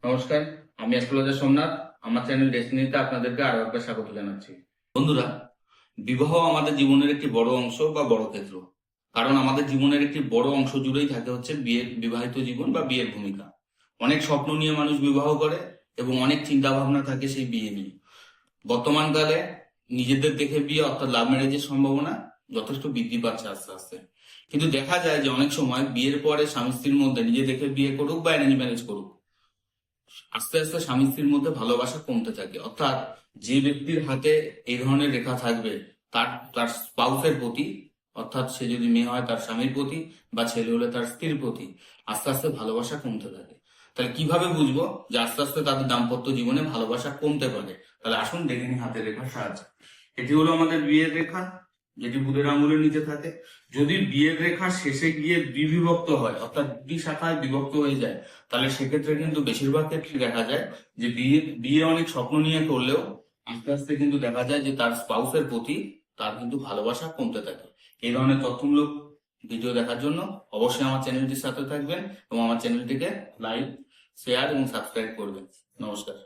নমস্কার, আমি অ্যাস্ট্রোলজার সোমনাথ। আমার চ্যানেল ডেস্টিনিতে আপনাদেরকে আরো একবার স্বাগত জানাচ্ছি। বন্ধুরা, বিবাহ আমাদের জীবনের একটি বড় অংশ বা বড় ক্ষেত্র। কারণ আমাদের জীবনের একটি বড় অংশ জুড়েই থাকে হচ্ছে বিবাহিত জীবন বা বিয়ের ভূমিকা। অনেক স্বপ্ন নিয়ে মানুষ বিবাহ করে এবং অনেক চিন্তা ভাবনা থাকে সেই বিয়ে নিয়ে। বর্তমানকালে নিজেদের দেখে বিয়ে অর্থাৎ লাভ ম্যারেজের সম্ভাবনা যথেষ্ট বৃদ্ধি পাচ্ছে আস্তে আস্তে। কিন্তু দেখা যায় যে অনেক সময় বিয়ের পরে স্বামী স্ত্রীর মধ্যে নিজে দেখে বিয়ে করুক বা অ্যারেঞ্জ ম্যারেজ করুক, আস্তে আস্তে স্বামী স্ত্রীর মধ্যে ভালোবাসা কমতে থাকে। অর্থাৎ যে ব্যক্তির হাতে এই ধরনের রেখা থাকবে তার তার স্পাউসের প্রতি, অর্থাৎ সে যদি মেয়ে হয় তার স্বামীর প্রতি বা ছেলে হলে তার স্ত্রীর প্রতি আস্তে আস্তে ভালোবাসা কমতে থাকে। তাহলে কিভাবে বুঝবো যে আস্তে আস্তে তাদের দাম্পত্য জীবনে ভালোবাসা কমতে পারে? তাহলে আসুন দেখে নিই হাতের রেখার সাহায্যে। এটি হলো আমাদের বিয়ের রেখা, যেটি বুধের আঙুলের নিচে থাকে। যদি বিয়ের রেখা শেষে গিয়ে বিভক্ত হয়, অর্থাৎ দুটি শাখায় বিভক্ত হয়ে যায়, তাহলে সেক্ষেত্রে কিন্তু বেশিরভাগ ক্ষেত্রে দেখা যায় যে বিয়ে অনেক স্বপ্ন নিয়ে করলেও আস্তে আস্তে কিন্তু দেখা যায় যে তার স্পাউসের প্রতি তার কিন্তু ভালোবাসা কমতে থাকে। এই ধরনের তথ্যমূলক ভিডিও দেখার জন্য অবশ্যই আমার চ্যানেলটির সাথে থাকবেন এবং আমার চ্যানেলটিকে লাইক, শেয়ার এবং সাবস্ক্রাইব করবেন। নমস্কার।